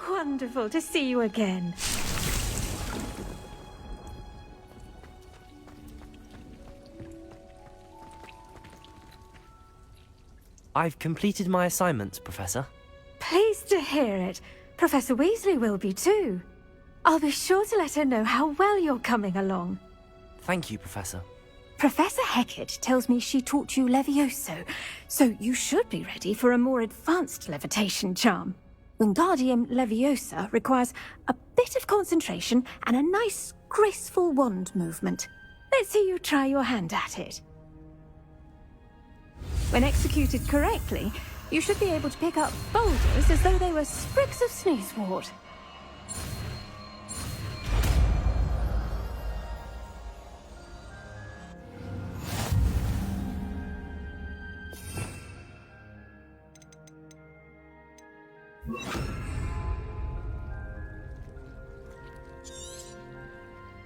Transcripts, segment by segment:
Wonderful to see you again. I've completed my assignments, Professor. Pleased to hear it. Professor Weasley will be too. I'll be sure to let her know how well you're coming along. Thank you, Professor. Professor Hecat tells me she taught you Levioso, so you should be ready for a more advanced levitation charm. Wingardium Leviosa requires a bit of concentration and a nice, graceful wand movement. Let's see you try your hand at it. When executed correctly, you should be able to pick up boulders as though they were sprigs of sneezewort.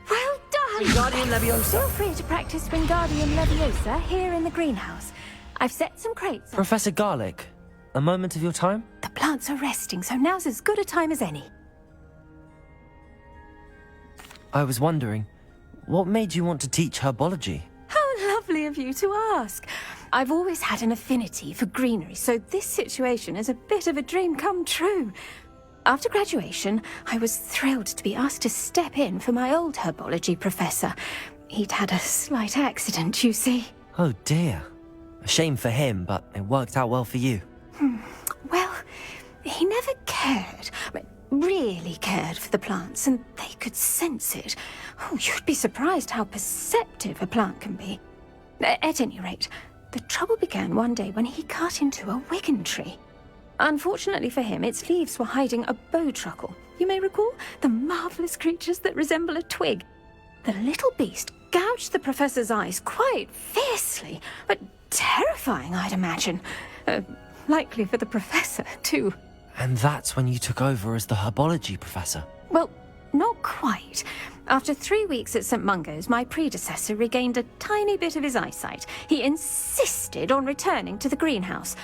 Well done! Wingardium Leviosa! Feel free to practice Wingardium Leviosa here in the greenhouse. I've set some crates up. Professor Garlick, a moment of your time? The plants are resting, so now's as good a time as any. I was wondering, what made you want to teach herbology? How lovely of you to ask. I've always had an affinity for greenery, so this situation is a bit of a dream come true. After graduation, I was thrilled to be asked to step in for my old herbology professor. He'd had a slight accident, you see. Oh dear. A shame for him, but it worked out well for you. Well, he never cared, really cared for the plants, and they could sense it. Oh, you'd be surprised how perceptive a plant can be. At any rate, the trouble began one day when he cut into a wigan tree. Unfortunately for him, its leaves were hiding a bowtruckle. You may recall the marvellous creatures that resemble a twig. The little beast gouged the professor's eyes quite fiercely, but terrifying, I'd imagine. Likely for the professor, too. And that's when you took over as the herbology professor? Well, not quite. After 3 weeks at St. Mungo's, my predecessor regained a tiny bit of his eyesight. He insisted on returning to the greenhouse.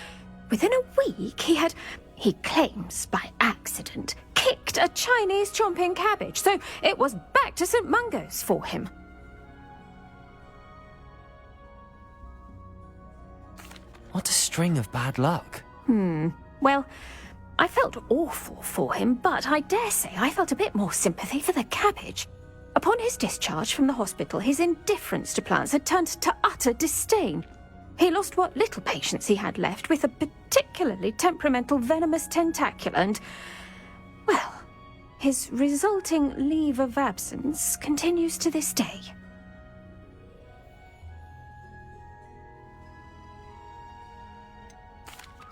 Within a week, he claims by accident, kicked a Chinese chomping cabbage, so it was back to St. Mungo's for him. What a string of bad luck. Well, I felt awful for him, but I dare say I felt a bit more sympathy for the cabbage. Upon his discharge from the hospital, his indifference to plants had turned to utter disdain. He lost what little patience he had left with a particularly temperamental venomous tentacula and, well, his resulting leave of absence continues to this day.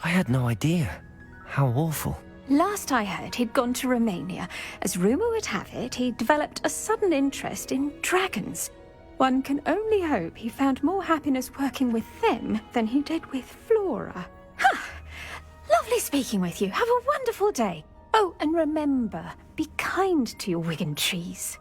I had no idea. How awful. Last I heard, he'd gone to Romania. As rumour would have it, he developed a sudden interest in dragons. One can only hope he found more happiness working with them than he did with Flora. Lovely speaking with you. Have a wonderful day. Oh, and remember, be kind to your wigan trees.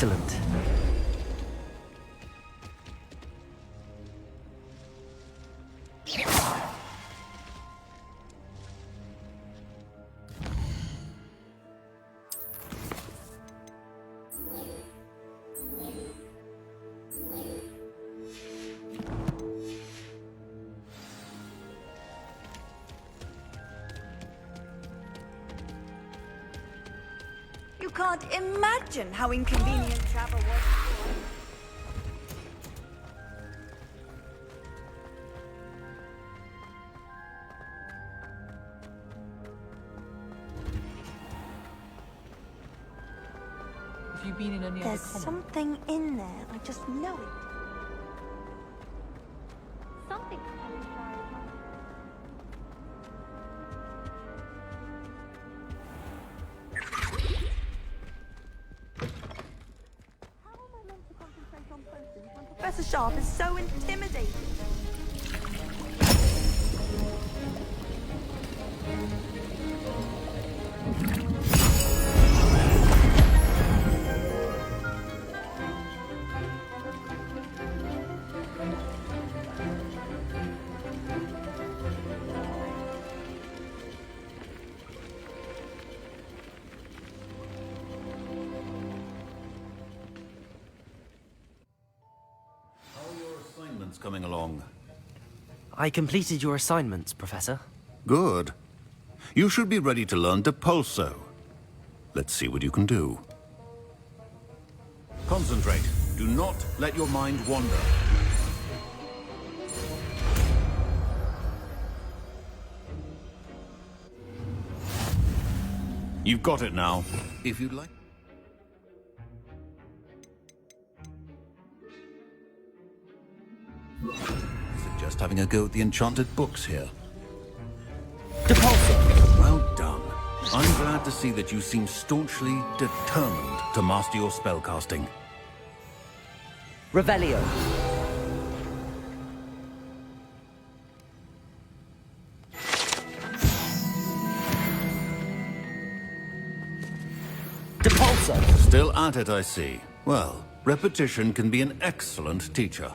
Excellent. You can't imagine how inconvenient travel was before. Have you been in any There's other common? something in there. I just know it. Something. How am I meant to concentrate on potions when Professor Sharp is so intimidating? How are your assignments coming along? I completed your assignments, Professor. Good. You should be ready to learn Depulso. Let's see what you can do. Concentrate. Do not let your mind wander. You've got it now. If you'd like... Suggest having a go at the enchanted books here. Depulso! Well done. I'm glad to see that you seem staunchly determined to master your spellcasting. Revelio. Depulso! Still at it, I see. Well, repetition can be an excellent teacher.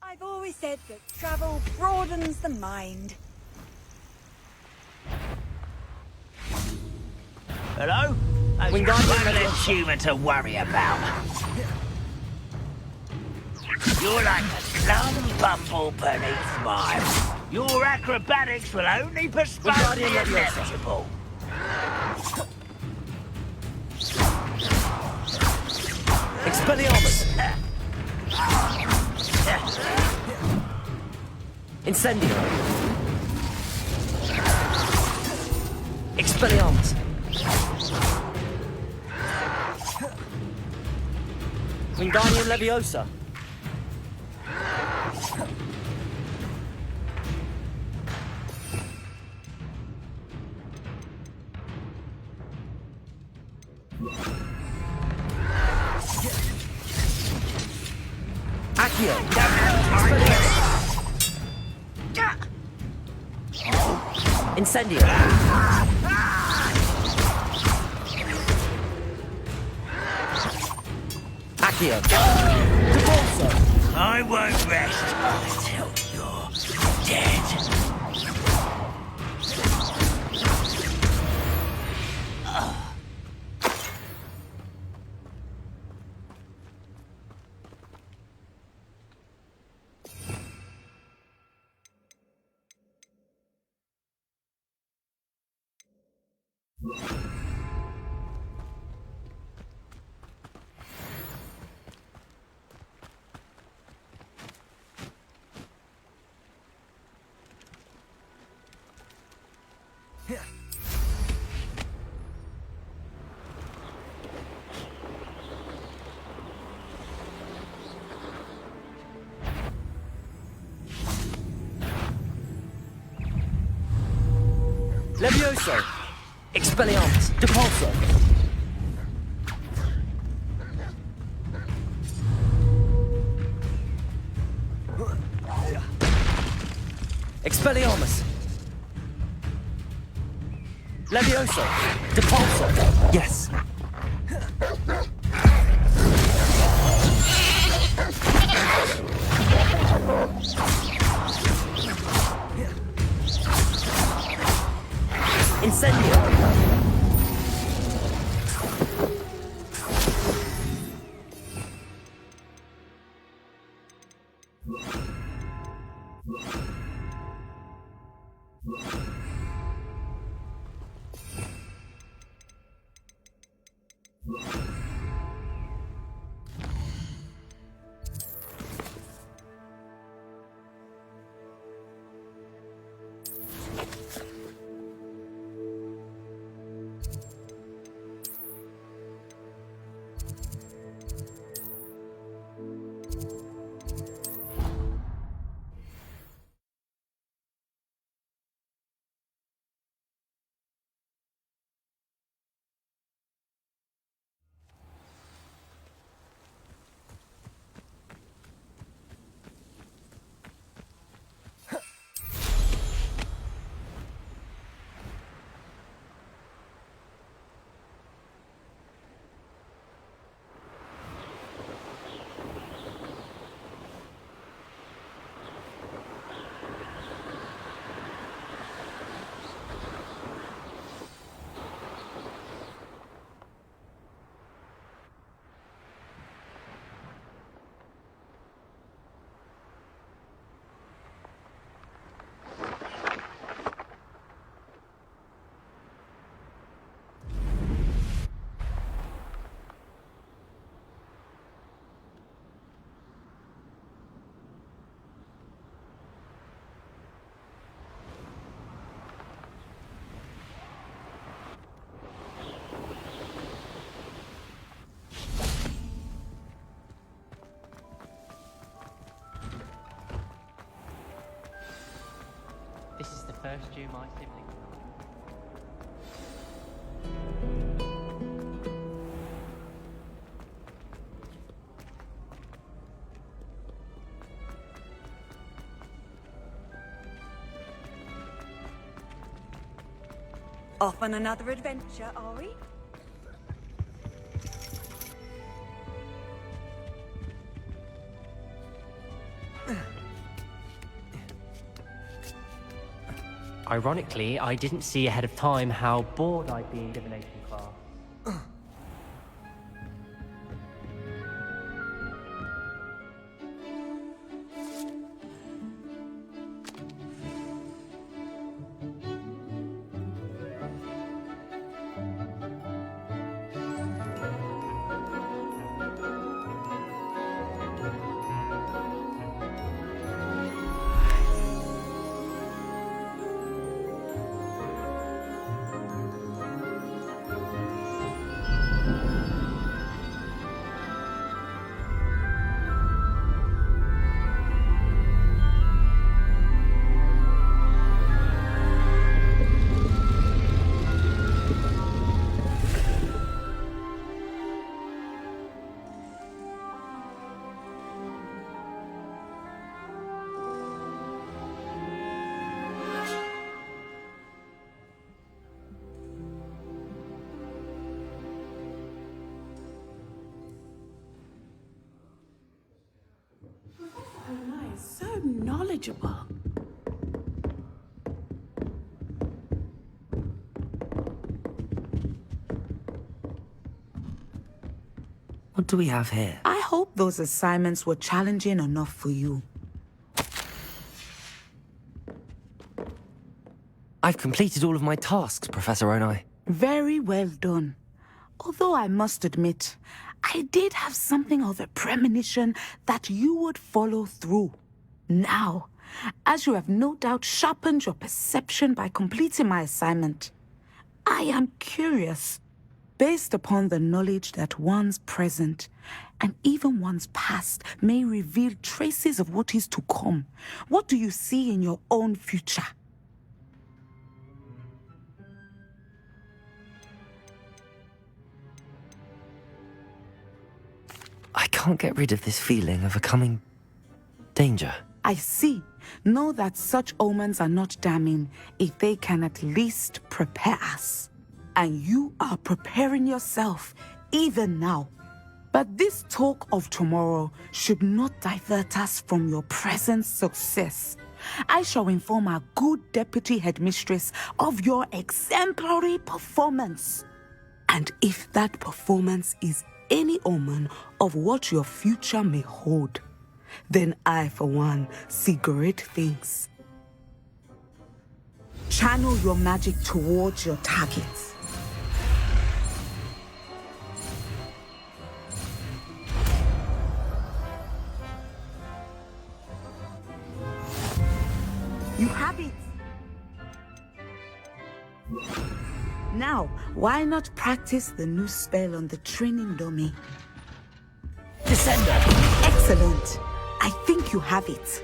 I've always said that travel broadens the mind. Hello? We got One less human to worry about. You're like a slum bumble beneath mine. Your acrobatics will only postpone Wingardium the Leviosa. inevitable. Expelliarmus! Incendio! Expelliarmus! Wingardium Leviosa! Accio! Incendio! Accio! Depulso! I won't rest until you're dead. Levioso! Expelliarmus! Depulso! Expelliarmus! Levioso! Depulso! Yes! Incendio! This is the first Jew my sibling. Off on another adventure, are we? Ironically, I didn't see ahead of time how bored I'd be in divination class. So knowledgeable. What do we have here? I hope those assignments were challenging enough for you. I've completed all of my tasks, Professor Onai. Very well done. Although I must admit, I did have something of a premonition that you would follow through. Now, as you have no doubt sharpened your perception by completing my assignment, I am curious, based upon the knowledge that one's present and even one's past may reveal traces of what is to come. What do you see in your own future? I can't get rid of this feeling of a coming danger. I see. Know that such omens are not damning if they can at least prepare us. And you are preparing yourself, even now. But this talk of tomorrow should not divert us from your present success. I shall inform our good deputy headmistress of your exemplary performance. And if that performance is any omen of what your future may hold, then I, for one, see great things. Channel your magic towards your targets. You have it! Now, why not practice the new spell on the training dummy? Descender! Excellent! I think you have it.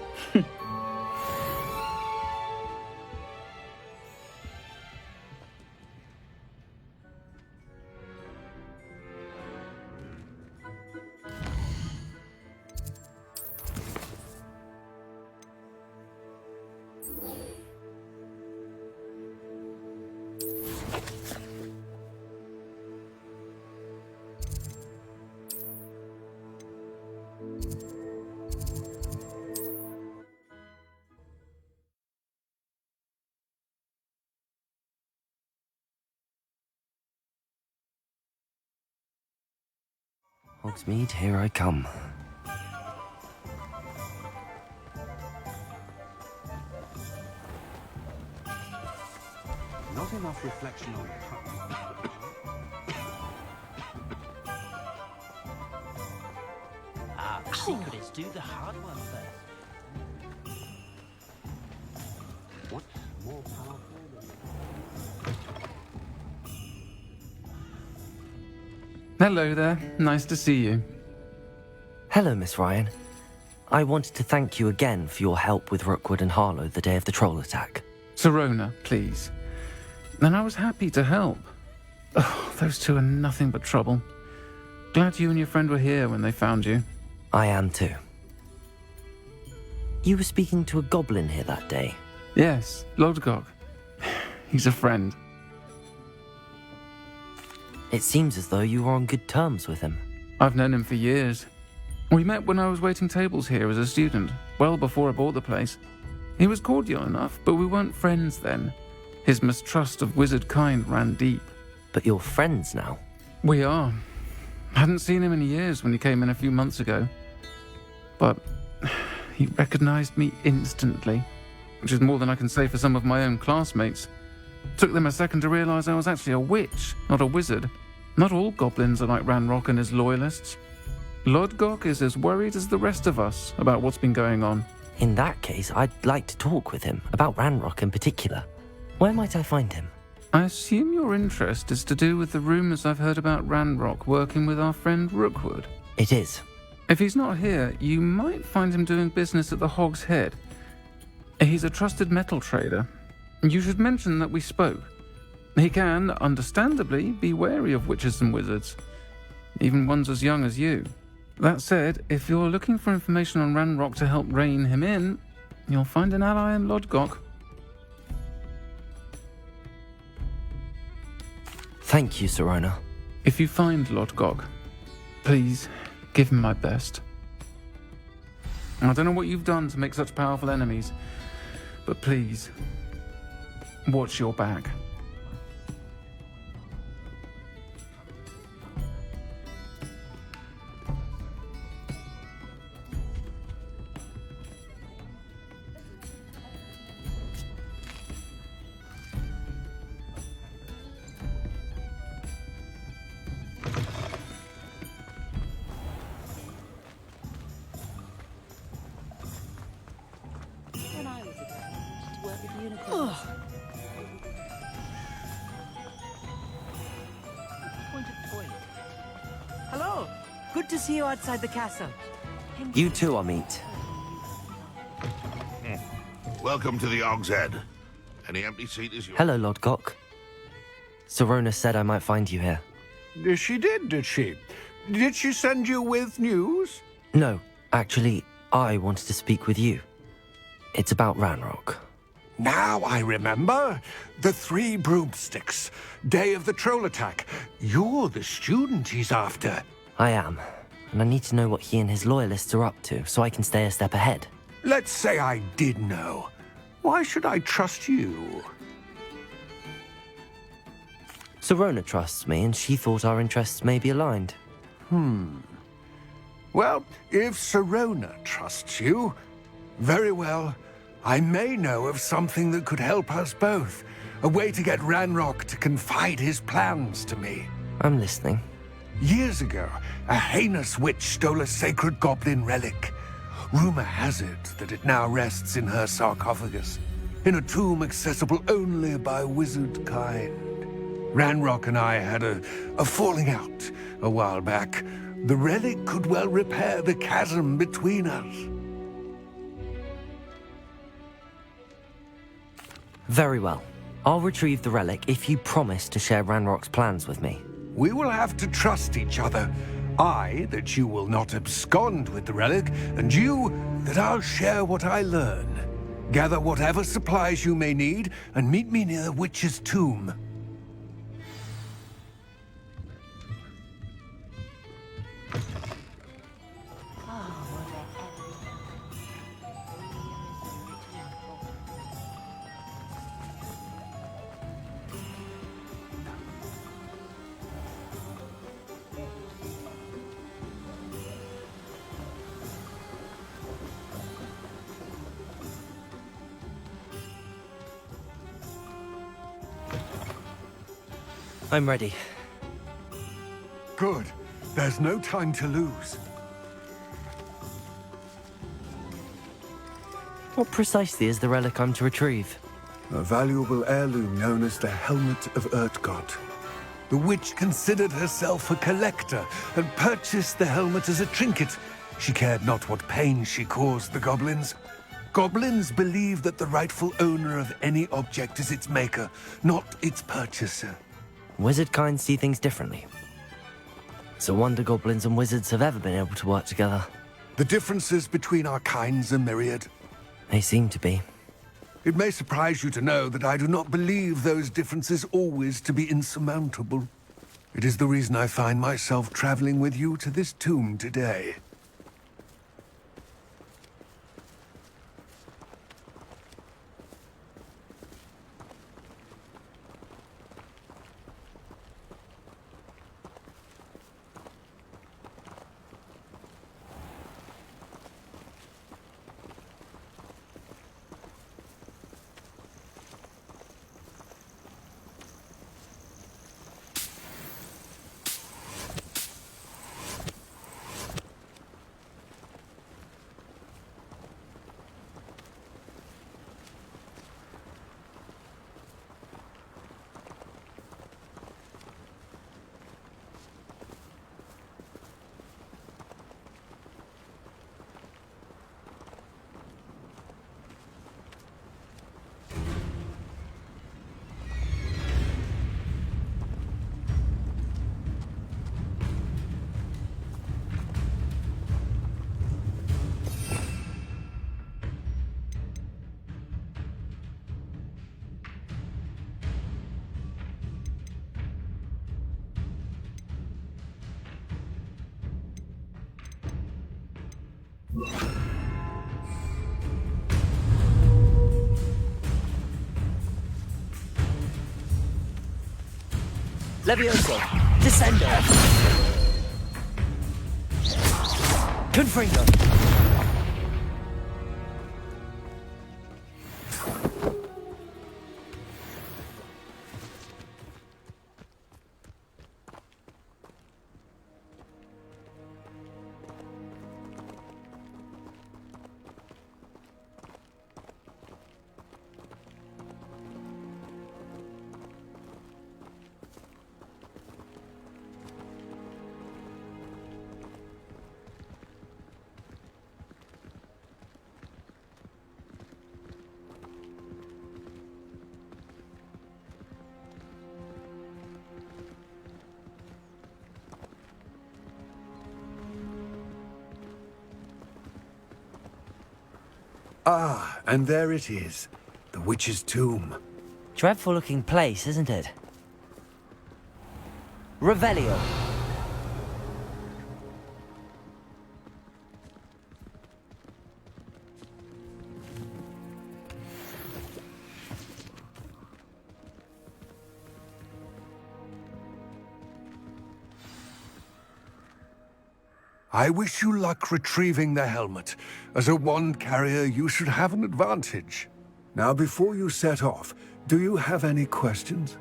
Hogsmeade, here I come. Not enough reflection on The secret is do the hard one first. what's more powerful than... Hello there. Nice to see you. Hello, Miss Ryan. I wanted to thank you again for your help with Rookwood and Harlow the day of the troll attack. Sirona, please. And I was happy to help. Oh, those two are nothing but trouble. Glad you and your friend were here when they found you. I am too. You were speaking to a goblin here that day. Yes, Lodgok. He's a friend. It seems as though you were on good terms with him. I've known him for years. We met when I was waiting tables here as a student, well before I bought the place. He was cordial enough, but we weren't friends then. His mistrust of wizard kind ran deep. But you're friends now. We are. Hadn't seen him in years when he came in a few months ago. But he recognized me instantly, which is more than I can say for some of my own classmates. Took them a second to realize I was actually a witch, not a wizard. Not all goblins are like Ranrock and his loyalists. Lodgok is as worried as the rest of us about what's been going on. In that case, I'd like to talk with him, about Ranrock in particular. Where might I find him? I assume your interest is to do with the rumors I've heard about Ranrock working with our friend Rookwood. It is. If he's not here, you might find him doing business at the Hog's Head. He's a trusted metal trader. You should mention that we spoke. He can, understandably, be wary of witches and wizards, even ones as young as you. That said, if you're looking for information on Ranrock to help rein him in, you'll find an ally in Lodgok. Thank you, Sirona. If you find Lodgok, please give him my best. I don't know what you've done to make such powerful enemies, but please, watch your back. unicorns. Hello. Good to see you outside the castle. You too, Amit. Welcome to the Og's Head. Any empty seat is yours. Hello, Lodgok. Sorona said I might find you here. She did she? Did she send you with news? No, actually, I wanted to speak with you. It's about Ranrock. Now I remember. The 3 broomsticks. Day of the troll attack. You're the student he's after. I am, and I need to know what he and his loyalists are up to so I can stay a step ahead. Let's say I did know. Why should I trust you? Sorona trusts me, and she thought our interests may be aligned. Well, if Sorona trusts you, very well. I may know of something that could help us both. A way to get Ranrock to confide his plans to me. I'm listening. Years ago, a heinous witch stole a sacred goblin relic. Rumor has it that it now rests in her sarcophagus, in a tomb accessible only by wizard kind. Ranrock and I had a falling out a while back. The relic could well repair the chasm between us. Very well. I'll retrieve the relic if you promise to share Ranrock's plans with me. We will have to trust each other. I, that you will not abscond with the relic, and you, that I'll share what I learn. Gather whatever supplies you may need, and meet me near the witch's tomb. I'm ready. Good. There's no time to lose. What precisely is the relic I'm to retrieve? A valuable heirloom known as the Helmet of Urtgott. The witch considered herself a collector and purchased the helmet as a trinket. She cared not what pain she caused the goblins. Goblins believe that the rightful owner of any object is its maker, not its purchaser. Wizard kind see things differently. It's a wonder goblins and wizards have ever been able to work together. The differences between our kinds are myriad. They seem to be. It may surprise you to know that I do not believe those differences always to be insurmountable. It is the reason I find myself traveling with you to this tomb today. Levioso! Descendo! Confringo! Ah, and there it is. The witch's tomb. Dreadful looking place, isn't it? Revelio. I wish you luck retrieving the helmet. As a wand carrier, you should have an advantage. Now, before you set off, do you have any questions?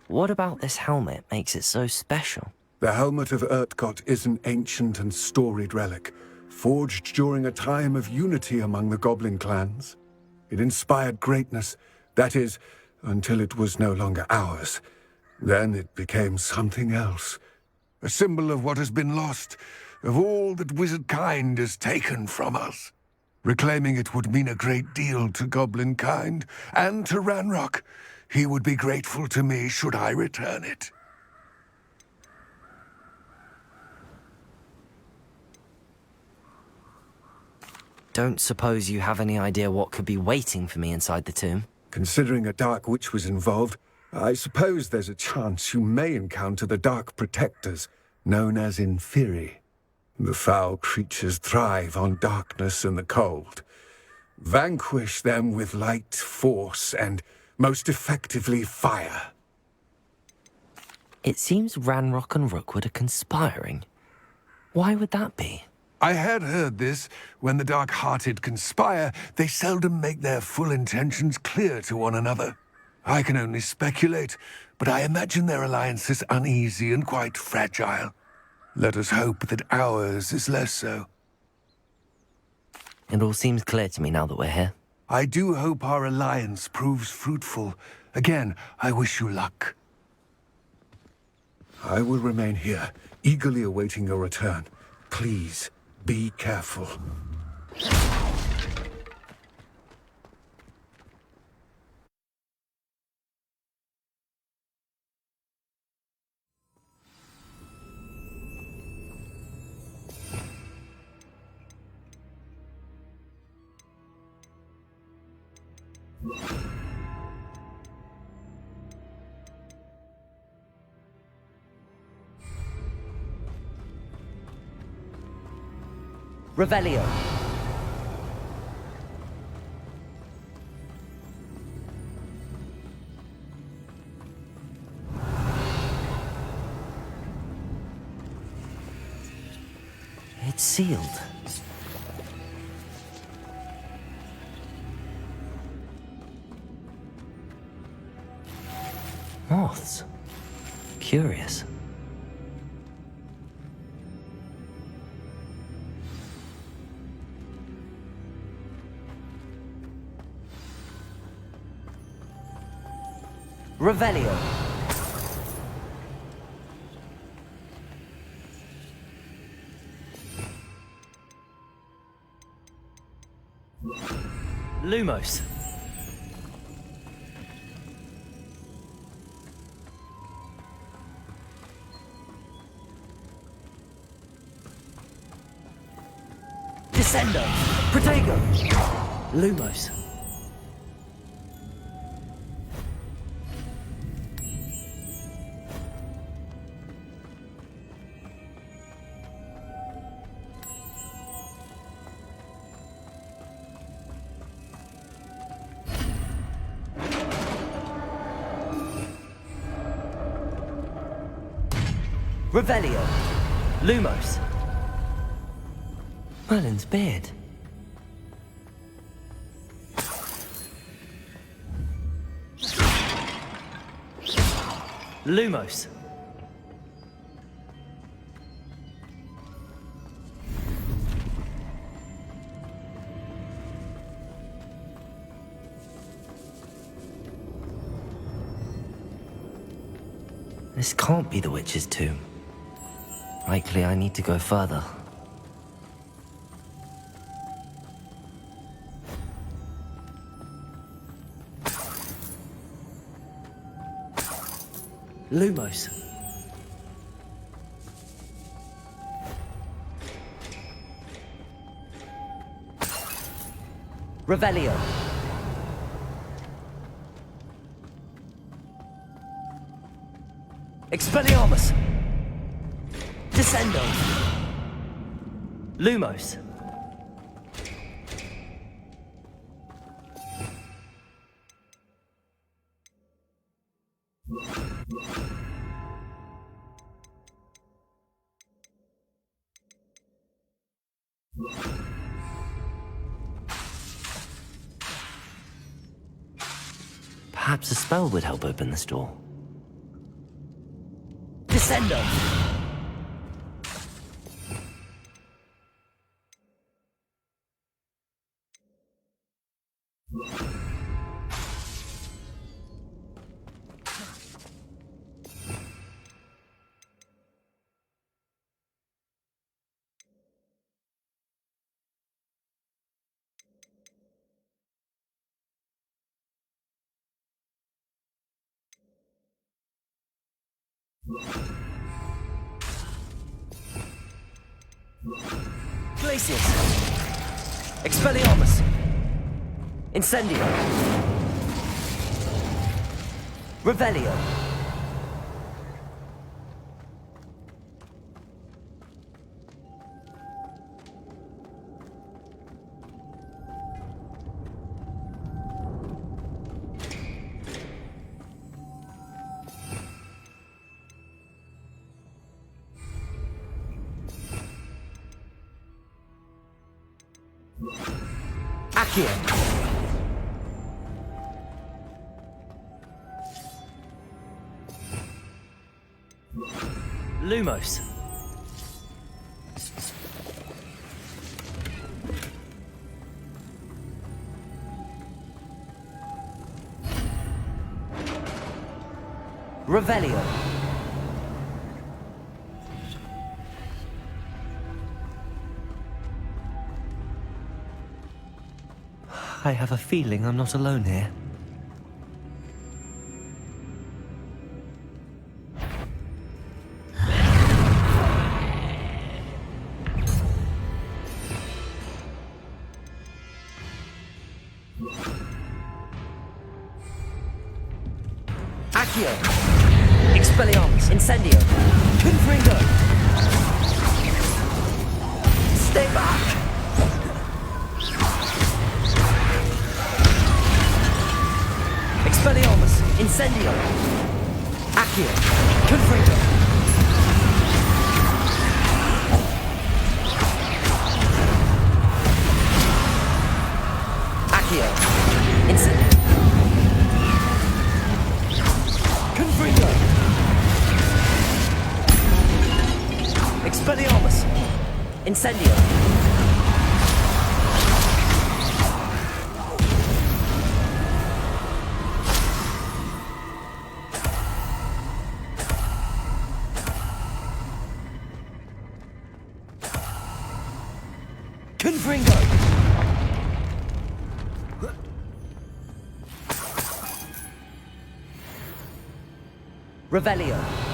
What about this helmet makes it so special? The helmet of Urtkot is an ancient and storied relic, forged during a time of unity among the goblin clans. It inspired greatness, that is, until it was no longer ours. Then it became something else. A symbol of what has been lost, of all that wizard kind has taken from us. Reclaiming it would mean a great deal to goblin kind, and to Ranrock. He would be grateful to me should I return it. Don't suppose you have any idea what could be waiting for me inside the tomb? Considering a Dark Witch was involved, I suppose there's a chance you may encounter the Dark Protectors, known as Inferi. The foul creatures thrive on darkness and the cold. Vanquish them with light, force, and, most effectively, fire. It seems Ranrock and Rookwood are conspiring. Why would that be? I had heard this. When the dark-hearted conspire, they seldom make their full intentions clear to one another. I can only speculate, but I imagine their alliance is uneasy and quite fragile. Let us hope that ours is less so. It all seems clear to me now that we're here. I do hope our alliance proves fruitful. Again, I wish you luck. I will remain here, eagerly awaiting your return. Please, be careful. Revelio. It's sealed. Moths. Curious. Revelio. Lumos. Descendo. Protego. Lumos. Revelio. Lumos. Merlin's beard. Lumos. This can't be the witch's tomb. Likely I need to go further. Lumos. Revelio. Expelliarmus. Descendo. Lumos. Perhaps a spell would help open this door. Descendo! Glacius! Expelliarmus! Incendio! Revelio! Accio! Lumos! Revelio! I have a feeling I'm not alone here. Accio! Expelliarmus! Incendio! Confringo! Stay back! Expelliarmus! Incendio! Accio! Confringo! Accio! Incendio! Confringo! Expelliarmus! Incendio! Confringo! Revelio!